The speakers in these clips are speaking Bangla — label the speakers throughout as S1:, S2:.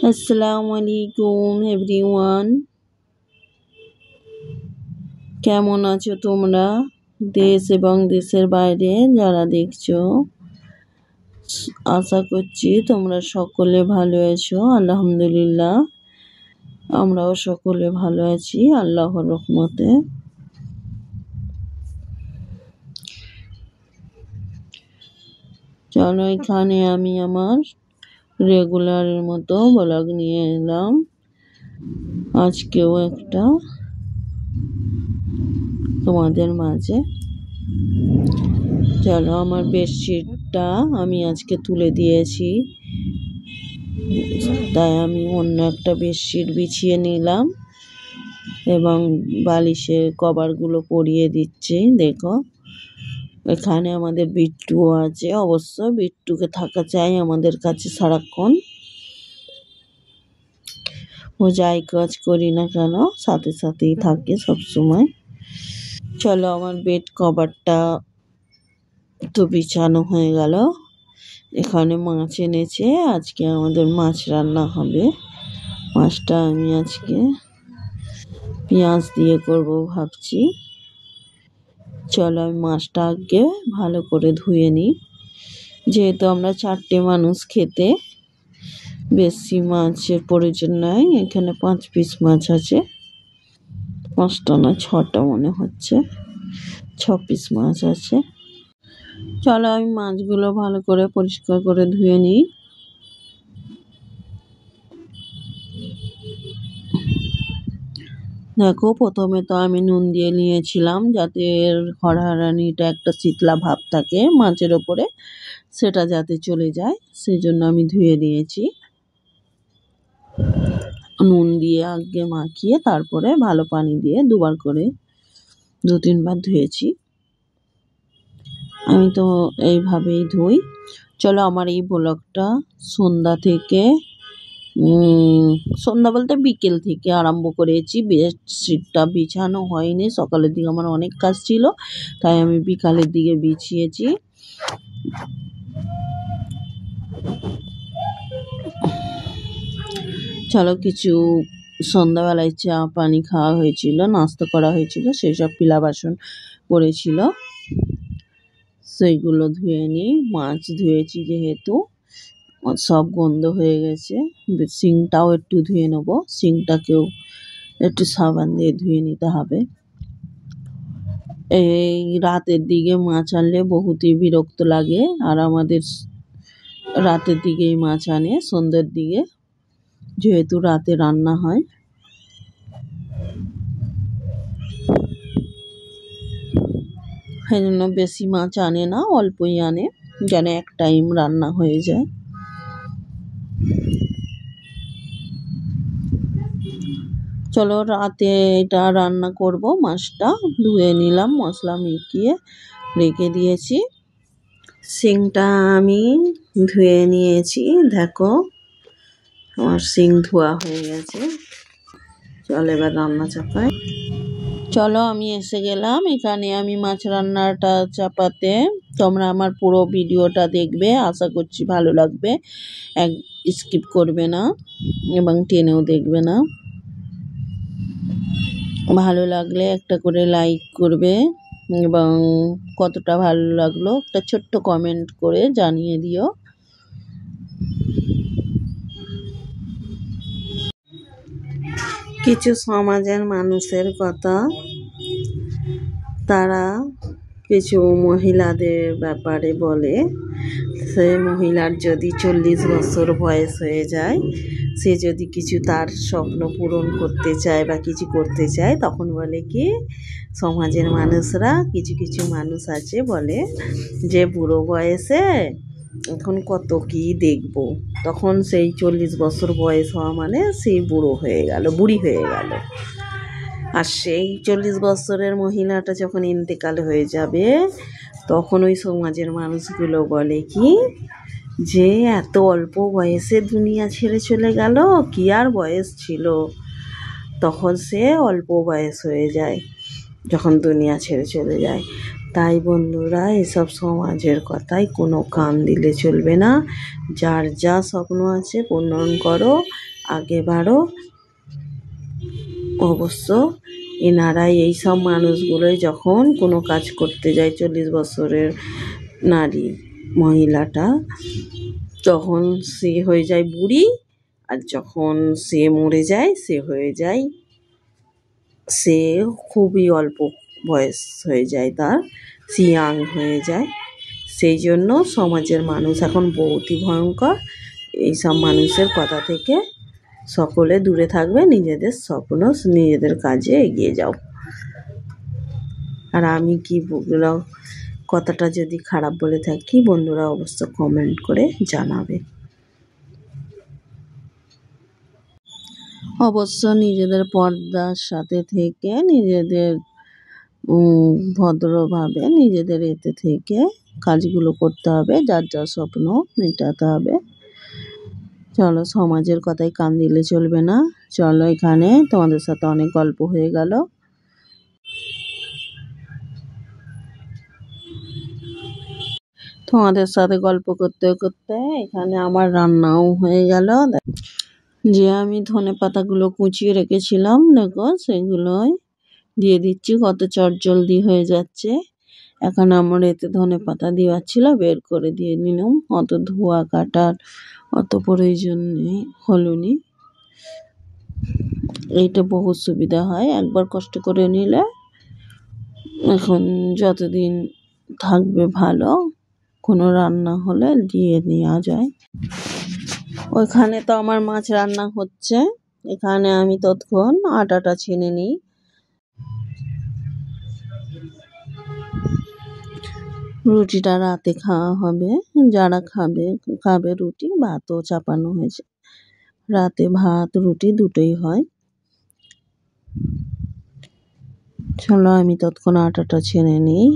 S1: আসসালামু আলাইকুম এভরিওয়ান, কেমন আছো তোমরা? দেশ এবং দেশের বাইরে যারা দেখছো, আশা করছি তোমরা সকলে ভালো আছো। আলহামদুলিল্লাহ, আমরাও সকলে ভালো আছি আল্লাহর রহমতে। চলো, এখানে আমি আমার রেগুলারের মতো ব্লগ নিয়ে এলাম। আজকেও একটা তোমাদের মাঝে। চলো, আমার বেডশিটটা আমি আজকে তুলে দিয়েছি, তাই আমি অন্য একটা বেডশিট বিছিয়ে নিলাম এবং বালিশের কভারগুলো পরিয়ে দিচ্ছি। দেখো, এখানে আমাদের বিট্টুও আছে। অবশ্য বিট্টুকে থাকা চাই আমাদের কাছে সারাক্ষণ। ও যাই কাজ করি না কেন সাথে সাথেই থাকে সব সময়। চলো, আমার বেড কভারটা তো বিছানো হয়ে গেল। এখানে মাছ এনেছে, আজকে আমাদের মাছ রান্না হবে। মাছটা আমি আজকে পেঁয়াজ দিয়ে করব ভাবছি। চলো, আমি মাছটা আগে ভালো করে ধুয়ে নিই। যেহেতু আমরা 4টে মানুষ খেতে, বেশি মাছের প্রয়োজন নাই। এখানে 5 পিস মাছ আছে, 5টা না 6টা মনে হচ্ছে, 6 পিস মাছ আছে। চলো, আমি মাছগুলো ভালো করে পরিষ্কার করে ধুয়ে নিই। দেখো, প্রথমে তো আমি নুন দিয়ে নিয়েছিলাম যাতে এর হড়হারানিটা একটা শীতলা ভাব থাকে মাছের ওপরে, সেটা যাতে চলে যায়, সেই জন্য আমি ধুয়ে নিয়েছি। নুন দিয়ে আগে মাখিয়ে তারপরে ভালো পানি দিয়ে 2বার করে 2-3বার ধুয়েছি। আমি তো এইভাবেই ধুই। চলো, আমার এই ব্লগটা সন্ধ্যা থেকে সন্ধ্যা বলতে বিকেল থেকে আরম্ভ করেছি। বেডশিটটা বিছানো হয়নি, সকালের দিকে আমার অনেক কাজ ছিল, তাই আমি বিকালের দিকে বিছিয়েছি। চলো, কিছু সন্ধ্যাবেলায় চা পানি খাওয়া হয়েছিল, নাস্তা করা হয়েছিল, সেই সব পিলা বাসন পড়েছিল, সেইগুলো ধুয়ে নিই। মাছ ধুয়েছি যেহেতু সব গন্ধ হয়ে গেছে। সিঙ্কটাও একটু ধুয়ে নেবো, সিঙ্কটাকেও একটু সাবান দিয়ে ধুয়ে নিতে হবে। এই রাতের দিকে মাছ আনলে বহুতই বিরক্ত লাগে, আর আমাদের রাতের দিকেই মাছ আনে, সন্ধ্যের দিকে, যেহেতু রাতে রান্না হয়। সেই জন্য বেশি মাছ আনে না, অল্পই আনে, যেন এক টাইম রান্না হয়ে যায়। চলো, রাতে এটা রান্না করব। মাছটা ধুয়ে নিলাম, মশলা মিশিয়ে রেখে দিয়েছি। শিংটা আমি ধুয়ে নিয়েছি, দেখো আমার শিং ধোয়া হয়ে গেছে। চলো, এবার রান্না চাপাই। চলো, আমি এসে গেলাম। এখানে আমি মাছ রান্নাটা চাপাতে। তোমরা আমার পুরো ভিডিওটা দেখবে, আশা করছি ভালো লাগবে, স্কিপ করবে না এবং টেনেও দেখবে না। ভালো লাগলে একটা করে লাইক করবে এবং কতটা ভালো লাগলো একটা ছোট্ট কমেন্ট করে জানিয়ে দিও। কিছু সমাজের মানুষের কথা, তারা কিছু মহিলাদের ব্যাপারে বলে, সে মহিলার যদি 40 বছর বয়স হয়ে যায়, সে যদি কিছু তার স্বপ্ন পূরণ করতে চায় বা কিছু করতে চায়, তখন বলে কি সমাজের মানুষরা, কিছু কিছু মানুষ আছে বলে যে বুড়ো বয়সে এখন কত কি দেখব, তখন সেই 40 বছর বয়স হওয়া মানে সেই বুড়ো হয়ে গেল, বুড়ি হয়ে গেল। আর সেই 40 বছরের মহিলাটা যখন ইন্তেকাল হয়ে যাবে, তখন ওই সমাজের মানুষগুলো বলে কি যে এত অল্প বয়সে দুনিয়া ছেড়ে চলে গেল, কি আর বয়স ছিল। তখন সে অল্প বয়স হয়ে যায় যখন দুনিয়া ছেড়ে চলে যায়। তাই বন্ধুরা, এসব সমাজের কথায় কোনো কান দিলে চলবে না। যার যা স্বপ্ন আছে পূরণ করো, আগেবারও অবশ্য এনারাই এইসব মানুষগুলোই যখন কোনো কাজ করতে যায় 40 বছরের নারী মহিলাটা, তখন সে হয়ে যায় বুড়ি, আর যখন সে মরে যায় সে খুবই অল্প বয়স হয়ে যায়, তার ইয়াং হয়ে যায়। সেই জন্য সমাজের মানুষ এখন বহুতই ভয়ঙ্কর। এইসব মানুষের কথা থেকে সকলে দূরে থাকবে, নিজেদের স্বপ্ন নিজেদের কাজে এগিয়ে যাও। আর আমি কি বললাম, কথাটা যদি খারাপ বলে থাকি বন্ধুরা অবশ্য কমেন্ট করে জানাবে। অবশ্য নিজেদের পর্দার সাথে থেকে নিজেদের ভদ্রভাবে নিজেদের এতে থেকে কাজগুলো করতে হবে, যার যার স্বপ্ন মেটাতে হবে। চলো, সমাজের কথায় কান দিলে চলবে না। চলো, এখানে তোমাদের সাথে অনেক গল্প হয়ে গেল। তোমাদের সাথে গল্প করতে করতে এখানে আমার রান্নাও হয়ে গেল। যে আমি ধনেপাতাগুলো কুচিয়ে রেখেছিলাম, দেখো সেগুলোই দিয়ে দিচ্ছি। কত চটজলদি হয়ে যাচ্ছে। এখন আমার এতে ধনেপাতা দেওয়ার ছিল, বের করে দিয়ে নিলাম। অত ধোয়া কাটার অত প্রয়োজন নেই, হলুনি। এইটা বহুত সুবিধা হয় একবার কষ্ট করে নিলে। এখন যতদিন থাকবে ভালো, কোনো রান্না হলে দিয়ে নেওয়া যায়। ওইখানে তো আমার মাছ রান্না হচ্ছে, এখানে আমি ততক্ষণ আটাটা ছেনে নিই। রুটিটা রাতে খাওয়া হবে, যারা খাবে রুটি। ভাতও চাপানো হয়েছে, রাতে ভাত রুটি দুটোই হয়। চলো, আমি ততক্ষণ আটাটা ছেনে নিই।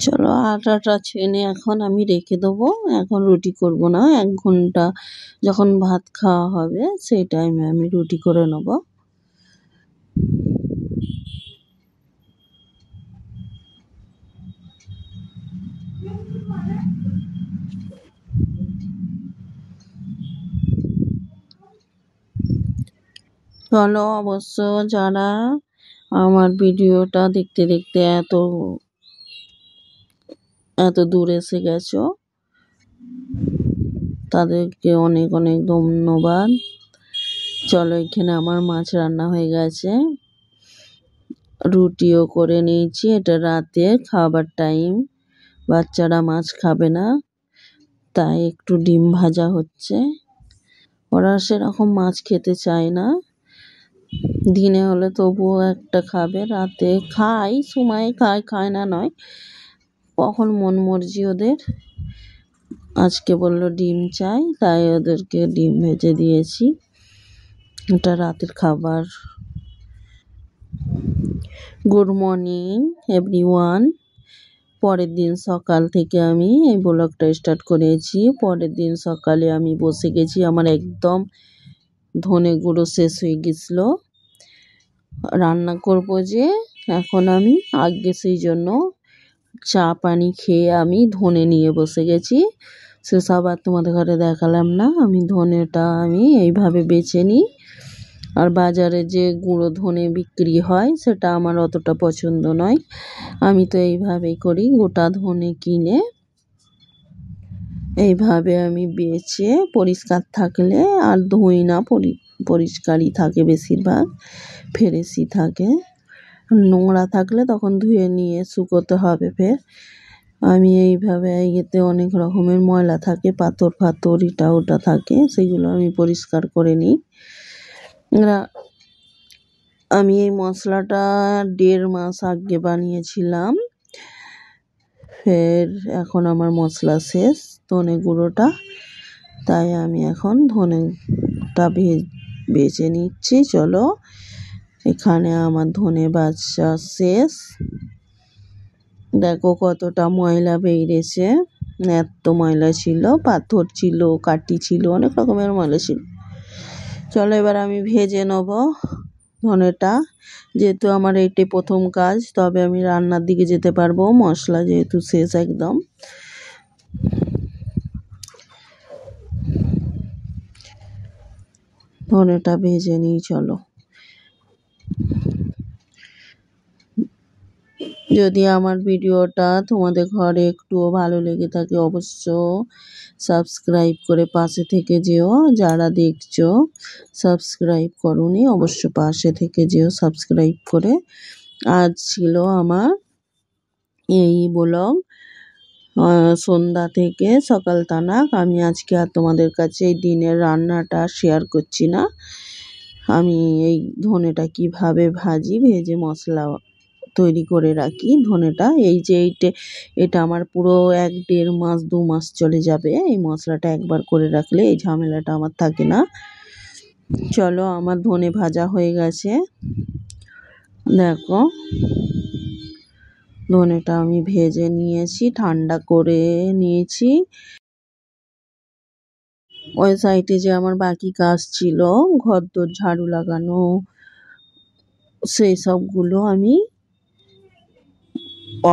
S1: চলো, আটাটা ছেনে এখন আমি রেখে দেবো। এখন রুটি করব না, 1 ঘন্টা যখন ভাত খাওয়া হবে সেই টাইমে আমি রুটি করে নেব। চলো, অবশ্য যারা আমার ভিডিওটা দেখতে দেখতে এত দূর এসে গেছো, তাদেরকে অনেক অনেক ধন্যবাদ। চলো, এখানে আমার মাছ রান্না হয়ে গেছে, রুটিও করে নিয়েছি। এটা রাতে খাবার টাইম, বাচ্চারা মাছ খাবে না, তাই একটু ডিম ভাজা হচ্ছে। ওরা সেরকম মাছ খেতে চায় না, দিনে হলে তবুও একটা খাবে, রাতে সময় খায় না নয়, কখন মন মর্জি ওদের। আজকে বললো ডিম চাই, তাই ওদেরকে ডিম ভেজে দিয়েছি। এটা রাতের খাবার। Good morning everyone. পরের দিন সকাল থেকে আমি এই ব্লগটা স্টার্ট করেছি। পরের দিন সকালে আমি বসে গেছি, আমার একদম ধনে গুঁড়ো শেষ হয়ে গেছিলো। রান্না করব যে এখন আমি আগে, সেই জন্য চা পানি খেয়ে আমি ধনে নিয়ে বসে গেছি। সেসব আর তোমাদের ঘরে দেখালাম না। আমি ধনেটা এইভাবে বেছে নিই, আর বাজারে যে গুঁড়ো ধনে বিক্রি হয় সেটা আমার অতটা পছন্দ নয়। আমি তো এইভাবেই করি, গোটা ধনে কিনে এইভাবে আমি বেছে, পরিষ্কার থাকলে আর ধুই না, পরিষ্কারই থাকে বেশিরভাগ, ফ্রেশই থাকে। নোংরা থাকলে তখন ধুয়ে নিয়ে শুকোতে হবে ফের। আমি এইভাবে, এতে অনেক রকমের ময়লা থাকে, পাথর এটা ওটা থাকে, সেগুলো আমি পরিষ্কার করে নিই। আমি এই মশলাটা 1.5 মাস আগে বানিয়েছিলাম। ফের এখন আমার মশলা শেষ, ধনে গুঁড়োটা, তাই আমি এখন ধনেটা বেছে নিচ্ছি। চলো, এখানে আমার ধনে বাছা শেষ। দেখো কতটা ময়লা বেরিয়েছে, এত ময়লা ছিল, পাথর ছিল, কাটি ছিল, অনেক রকমের ময়লা ছিল। চলো, এবার আমি ভেজে নেব ধনেটা। যেহেতু আমার এইটাই প্রথম কাজ, তবে আমি রান্নার দিকে যেতে পারবো, মশলা যেহেতু শেষ একদম। ধনেটা ভেজে নিই। চলো, যদি আমার ভিডিওটা তোমাদের ঘরে একটুও ভালো লেগে থাকে অবশ্য সাবস্ক্রাইব করে পাশে থেকে যেও। যারা দেখছো সাবস্ক্রাইব করোনি অবশ্য পাশে থেকে যেও সাবস্ক্রাইব করে। আজ ছিল আমার এই ব্লগ, সন্ধ্যা থেকে সকাল তানাক। আমি আজকে আর তোমাদের কাছে এই দিনের রান্নাটা শেয়ার করছি না। আমি এই ধনেটা কিভাবে ভাজি, ভেজে মশলা তৈরি করে রাখি। ধনেটা এই যে এটা আমার পুরো 1-1.5 মাস 2 মাস চলে যাবে। এই মশলাটা একবার করে রাখলে এই ঝামেলাটা আমার থাকে না। চলো, আমার ধনে ভাজা হয়ে গেছে। দেখো, ধনেটা আমি ভেজে নিয়েছি, ঠান্ডা করে নিয়েছি। ওই সাইডে যে আমার বাকি কাজ ছিল, ঘরদোর ঝাড়ু লাগানো, সেই সবগুলো আমি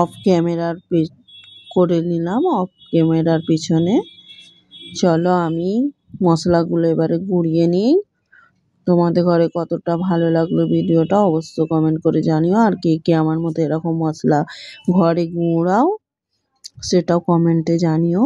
S1: অফ ক্যামেরার করে নিলাম, অফ ক্যামেরার পিছনে। চলো, আমি মশলাগুলো এবারে গুঁড়িয়ে নিই। তোমাদের ঘরে কতটা ভালো লাগলো ভিডিওটা অবশ্য কমেন্ট করে জানিও। আর কে কে আমার মতো এরকম মশলা ঘরে গুঁড়াও সেটাও কমেন্টে জানিও।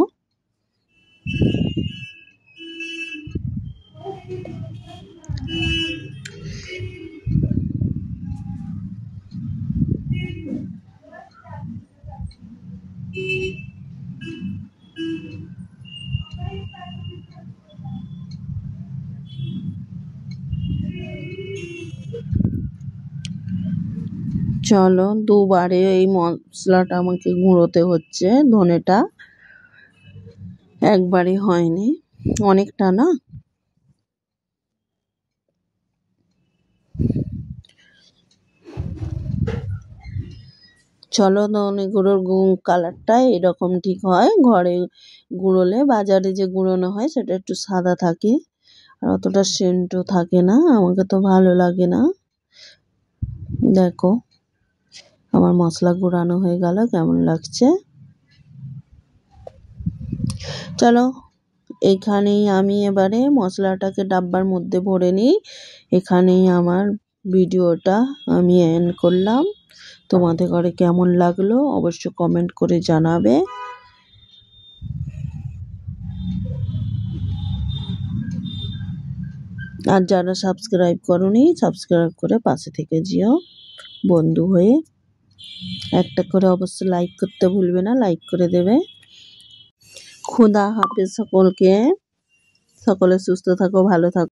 S1: চলো, দুবারে এই মশলাটা আমাকে গুঁড়োতে হচ্ছে। ধনেটা একবারে হয়নি, অনেকটা না। চলো, ধনে গুঁড়োর কালারটা এরকম ঠিক হয় ঘরে গুঁড়োলে। বাজারে যে গুঁড়োনো হয় সেটা একটু সাদা থাকে আর অতটা সেন্টও থাকে না, আমাকে তো ভালো লাগে না। দেখো, আমার মশলা গুঁড়ানো হয়ে গেল, কেমন লাগছে। চলো, এইখানেই আমি এবারে মশলাটাকে ডাব্বার মধ্যে ভরে নিই। এখানেই আমার ভিডিওটা আমি এন্ড করলাম। তোমাদের ঘরে কেমন লাগলো অবশ্য কমেন্ট করে জানাবে। আর যারা সাবস্ক্রাইব করোনি সাবস্ক্রাইব করে পাশে থেকে যেও বন্ধু হয়ে। একটা করে অবশ্য লাইক করতে ভুলবে না, লাইক করে দেবে। খোদা হাফেজ সকলকে। সকলে সুস্থ থাকো, ভালো থাকো।